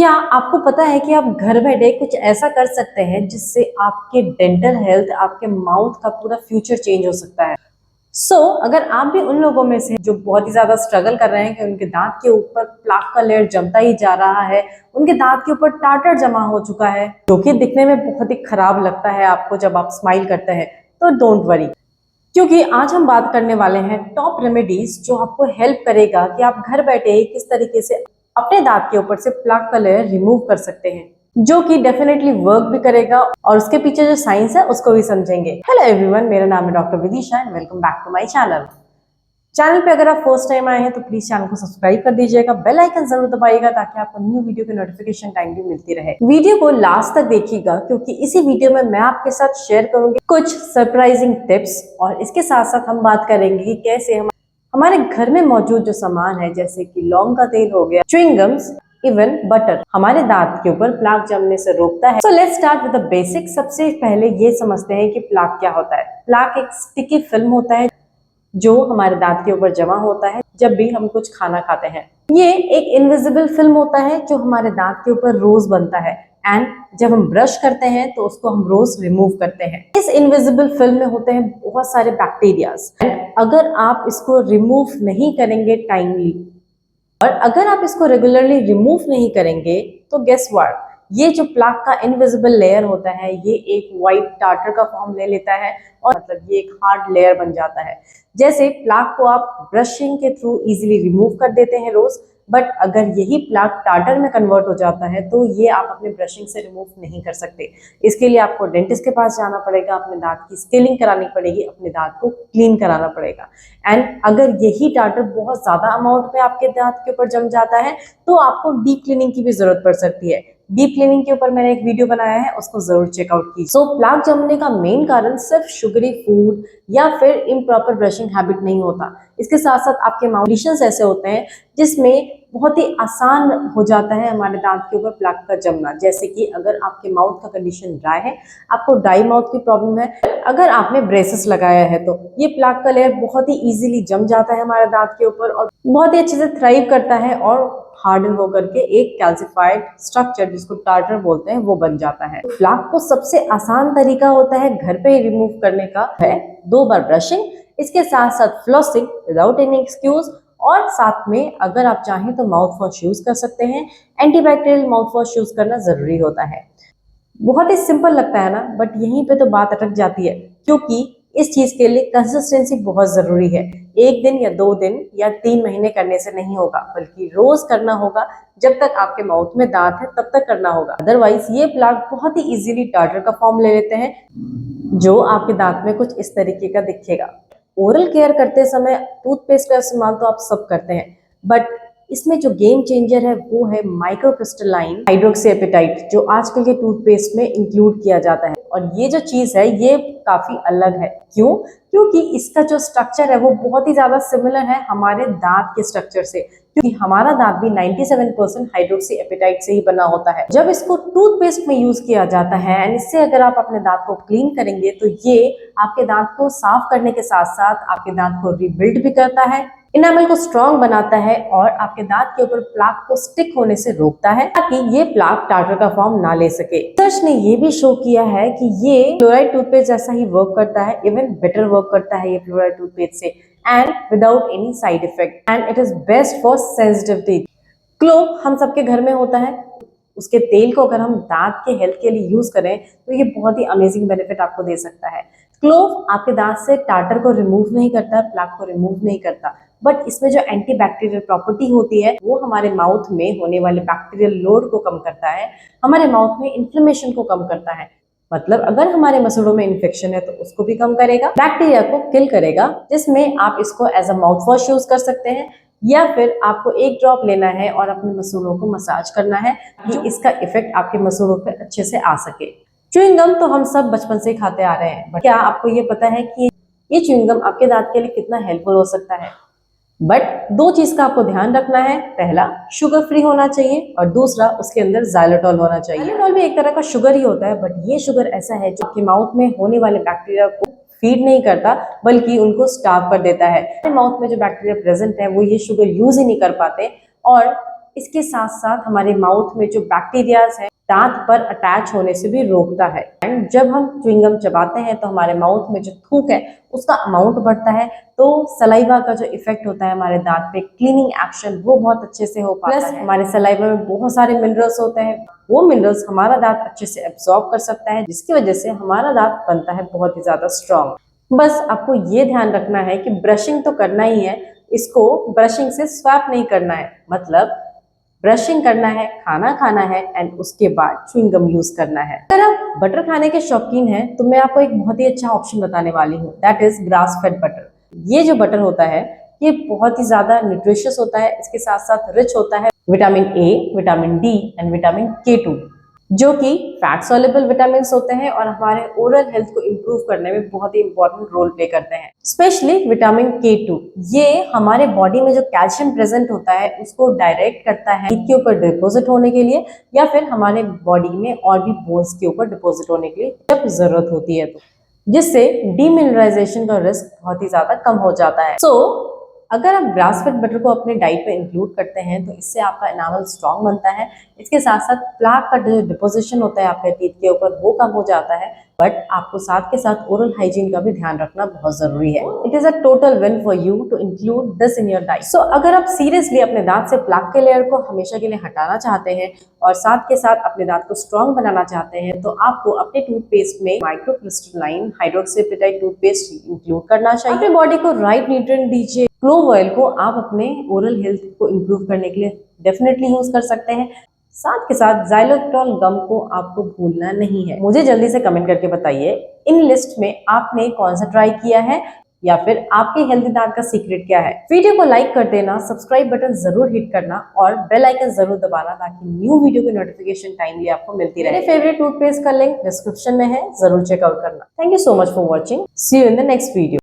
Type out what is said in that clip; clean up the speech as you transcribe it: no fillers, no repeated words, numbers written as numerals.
क्या आपको पता है कि आप घर बैठे कुछ ऐसा कर सकते हैं जिससे आपके डेंटल हेल्थ, आपके माउथ का पूरा फ्यूचर चेंज हो सकता है। अगर आप भी उन लोगों में से जो बहुत ही ज्यादा स्ट्रगल कर रहे हैं कि उनके दांत के ऊपर प्लाक का लेयर जमता ही जा रहा है, उनके दांत के ऊपर टार्टर जमा हो चुका है जो कि दिखने में बहुत ही खराब लगता है आपको जब आप स्माइल करते हैं, तो डोंट वरी, क्योंकि आज हम बात करने वाले हैं टॉप रेमेडीज जो आपको हेल्प करेगा कि आप घर बैठे किस तरीके से अपने दांत के ऊपर से प्लाक का लेयर रिमूव कर सकते हैं, जो कि डेफिनेटली वर्क भी करेगा और उसके पीछे जो साइंस है उसको भी समझेंगे। हेलो एवरीवन, मेरा नाम है doctor Vidisha and welcome back to my channel पे अगर आप फर्स्ट टाइम आए हैं तो प्लीज चैनल को सब्सक्राइब कर दीजिएगा, बेल आइकन जरूर दबाइएगा ताकि आपको न्यू वीडियो की नोटिफिकेशन टाइम भी मिलती रहे। वीडियो को लास्ट तक देखिएगा क्योंकि इसी वीडियो में मैं आपके साथ शेयर करूंगी कुछ सरप्राइजिंग टिप्स और इसके साथ साथ हम बात करेंगे कि कैसे हम हमारे घर में मौजूद जो सामान है जैसे कि लौंग का तेल हो गया, च्युइंगम्स, इवन बटर हमारे दांत के ऊपर प्लाक जमने से रोकता है। So let's start with the basic. सबसे पहले ये समझते हैं कि प्लाक क्या होता है। प्लाक एक स्टिकी फिल्म होता है जो हमारे दांत के ऊपर जमा होता है जब भी हम कुछ खाना खाते हैं। ये एक इनविजिबल फिल्म होता है जो हमारे दांत के ऊपर रोज बनता है एंड जब हम ब्रश करते हैं तो उसको हम रोज रिमूव करते हैं। इस इनविजिबल फिल्म में होते हैं बहुत सारे बैक्टीरियाज। अगर आप इसको रिमूव नहीं करेंगे टाइमली और अगर आप इसको रेगुलरली रिमूव नहीं करेंगे तो गेस व्हाट, ये जो प्लाक का इनविजिबल लेयर होता है ये एक व्हाइट टार्टर का फॉर्म ले लेता है और मतलब ये एक हार्ड लेयर बन जाता है। जैसे प्लाक को आप ब्रशिंग के थ्रू इजीली रिमूव कर देते हैं रोज, बट अगर यही प्लाक टार्टर में कन्वर्ट हो जाता है तो ये आप अपने ब्रशिंग से रिमूव नहीं कर सकते। इसके लिए आपको डेंटिस्ट के पास जाना पड़ेगा, अपने दांत की स्केलिंग करानी पड़ेगी, अपने दांत को क्लीन कराना पड़ेगा। एंड अगर यही टार्टर बहुत ज्यादा अमाउंट में आपके दांत के ऊपर जम जाता है तो आपको डीप क्लीनिंग की भी जरूरत पड़ सकती है। डीप क्लीनिंग के ऊपर मैंने एक वीडियो बनाया है, उसको जरूर चेकआउट कीजिए। प्लाक जमने का मेन कारण सिर्फ शुगरी फूड या फिर इम्प्रॉपर ब्रशिंग हैबिट नहीं होता। इसके साथ साथ आपके माउथ कंडीशंस ऐसे होते हैं जिसमें बहुत ही आसान हो जाता है हमारे दांत के ऊपर प्लाक का जमना। जैसे कि अगर आपके माउथ का कंडीशन ड्राई है, आपको ड्राई माउथ की प्रॉब्लम है, अगर आपने ब्रेसेस लगाया है तो ये प्लाक का लेयर बहुत ही इजीली जम जाता है हमारे दांत के ऊपर और बहुत ही अच्छे से थ्राइव करता है और हार्डन होकर के एक कैल्सिफाइड स्ट्रक्चर जिसको टार्टर बोलते हैं वो बन जाता है। प्लाक को सबसे आसान तरीका होता है घर पे ही रिमूव करने का है 2 बार ब्रशिंग, इसके साथ साथ फ्लॉसिंग विदाउट एनी एक्सक्यूज, और साथ में अगर आप चाहें तो माउथ वॉश यूज कर सकते हैं। एंटीबैक्टीरियल माउथ वॉश यूज करना जरूरी होता है। बहुत ही सिंपल लगता है ना, बट यहीं पे तो बात अटक जाती है क्योंकि इस चीज के लिए कंसिस्टेंसी बहुत जरूरी है। 1 दिन या 2 दिन या 3 महीने करने से नहीं होगा, बल्कि रोज करना होगा। जब तक आपके माउथ में दांत है तब तक करना होगा, अदरवाइज ये प्लाक बहुत ही इजीली टार्टर का फॉर्म ले लेते हैं जो आपके दांत में कुछ इस तरीके का दिखेगा। ओरल केयर करते समय टूथपेस्ट का इस्तेमाल तो आप सब करते हैं, बट इसमें जो गेम चेंजर है वो है माइक्रोक्रिस्टलाइन हाइड्रोक्सीएपेटाइट जो आजकल के टूथपेस्ट में इंक्लूड किया जाता है। और ये जो चीज है ये काफी अलग है। क्यों? क्योंकि इसका जो स्ट्रक्चर है वो बहुत ही ज्यादा सिमिलर है हमारे दांत के स्ट्रक्चर से, क्योंकि हमारा दांत भी 97% हाइड्रोक्सीएपेटाइट से ही बना होता है। जब इसको टूथपेस्ट में यूज किया जाता है एंड इससे अगर आप अपने दांत को क्लीन करेंगे तो ये आपके दांत को साफ करने के साथ साथ आपके दांत को रिबिल्ड भी करता है, इनामल को स्ट्रॉन्ग बनाता है और आपके दांत के ऊपर प्लाक को स्टिक होने से रोकता है ताकि ये प्लाक टार्टर का फॉर्म ना ले सके। रिसर्च ने ये भी शो किया है कि ये फ्लोराइड टूथपेस्ट जैसा ही वर्क करता है, इवन बेटर वर्क करता है ये फ्लोराइड टूथपेस्ट से and without any side effect, and it is best for sensitive teeth. Clove हम सबके घर में होता है, उसके तेल को अगर हम दांत के हेल्थ के लिए यूज करें तो ये बहुत ही अमेजिंग बेनिफिट आपको दे सकता है। क्लोव आपके दांत से टार्टर को रिमूव नहीं करता, प्लाक को रिमूव नहीं करता, बट इसमें जो एंटीबैक्टीरियल प्रॉपर्टी होती है वो हमारे माउथ में होने वाले बैक्टीरियल लोड को कम करता है, हमारे माउथ में इन्फ्लेमेशन को कम करता है। मतलब अगर हमारे मसूड़ों में इन्फेक्शन है तो उसको भी कम करेगा, बैक्टीरिया को किल करेगा, जिसमें आप इसको as a mouthwash use कर सकते हैं या फिर आपको एक ड्रॉप लेना है और अपने मसूड़ों को मसाज करना है कि इसका इफेक्ट आपके मसूड़ों पे अच्छे से आ सके। च्युइंगम तो हम सब बचपन से खाते आ रहे हैं, बट क्या आपको ये पता है कि ये च्युइंगम आपके दांत के लिए कितना हेल्पफुल हो सकता है? बट 2 चीज का आपको ध्यान रखना है, पहला शुगर फ्री होना चाहिए और दूसरा उसके अंदर xylitol होना चाहिए। xylitol भी एक तरह का शुगर ही होता है, बट ये शुगर ऐसा है जो आपके माउथ में होने वाले बैक्टीरिया को फीड नहीं करता बल्कि उनको स्टार्व कर देता है। माउथ में जो बैक्टीरिया प्रेजेंट है वो ये शुगर यूज ही नहीं कर पाते और इसके साथ साथ हमारे माउथ में जो बैक्टीरियाज है दांत पर अटैच होने से भी रोकता है। एंड जब हम च्युइंगम चबाते हैं तो हमारे माउथ में जो थूक है उसका अमाउंट बढ़ता है, तो सलाइवा का जो इफेक्ट होता है हमारे दांत पे, क्लीनिंग एक्शन, वो बहुत अच्छे से हो पाता है। हमारे सलाइवा में बहुत सारे मिनरल्स होते हैं, वो मिनरल्स हमारा दांत अच्छे से एब्जॉर्ब कर सकता है, जिसकी वजह से हमारा दांत बनता है बहुत ही ज्यादा स्ट्रांग। बस आपको ये ध्यान रखना है कि ब्रशिंग तो करना ही है, इसको ब्रशिंग से स्वैप नहीं करना है। मतलब ब्रशिंग करना है, खाना खाना है एंड उसके बाद च्युइंगम यूज करना है। अगर आप बटर खाने के शौकीन हैं तो मैं आपको एक बहुत ही अच्छा ऑप्शन बताने वाली हूँ, that is grass fed butter. ये जो बटर होता है ये बहुत ही ज्यादा न्यूट्रिशियस होता है, इसके साथ साथ रिच होता है vitamin A, vitamin D and vitamin K2, जो कि फैट सॉल्युबल विटामिन होते हैं और हमारे ओरल हेल्थ को इंप्रूव करने में बहुत ही इंपॉर्टेंट रोल प्ले करते हैं। स्पेशली विटामिन K2, ये हमारे बॉडी में जो कैल्शियम प्रेजेंट होता है उसको डायरेक्ट करता है टीथ के ऊपर डिपोजिट होने के लिए, या फिर हमारे बॉडी में और भी बोन्स के ऊपर डिपोजिट होने के लिए जब जरूरत होती है, तो जिससे डीमिनरलाइजेशन का रिस्क बहुत ही ज्यादा कम हो जाता है। अगर आप ग्रास फेड बटर को अपने डाइट में इंक्लूड करते हैं तो इससे आपका एनामल स्ट्रांग बनता है, इसके साथ साथ प्लाक का जो डिपोजिशन होता है आपके टीथ के ऊपर वो कम हो जाता है। बट आपको साथ के साथ ओरल हाइजीन का भी ध्यान रखना बहुत जरूरी है। It is a total win for you to include this in your diet. अगर आप सीरियसली अपने दांत से प्लाक के लेयर को हमेशा के लिए हटाना चाहते हैं और साथ के साथ अपने दांत को स्ट्रांग बनाना चाहते हैं तो आपको अपने टूथपेस्ट में माइक्रोक्रिस्टलाइन हाइड्रोक्सीपेटाइट टूथपेस्ट इंक्लूड करना चाहिए। अपने बॉडी को राइट न्यूट्रिएंट दीजिए। क्लोव ऑयल को आप अपने ओरल हेल्थ को इंप्रूव करने के लिए डेफिनेटली यूज कर सकते हैं। साथ के साथ xylitol गम को आपको भूलना नहीं है। मुझे जल्दी से कमेंट करके बताइए इन लिस्ट में आपने कौन सा ट्राई किया है या फिर आपके हेल्दी दांत का सीक्रेट क्या है। वीडियो को लाइक कर देना, सब्सक्राइब बटन जरूर हिट करना और बेल आइकन जरूर दबाना ताकि न्यू वीडियो की नोटिफिकेशन टाइमली आपको मिलती रहे। मेरे फेवरेट टूथपेस्ट का लिंक डिस्क्रिप्शन में है, जरूर चेकआउट करना। Thank you so much for watching. See you in the next video.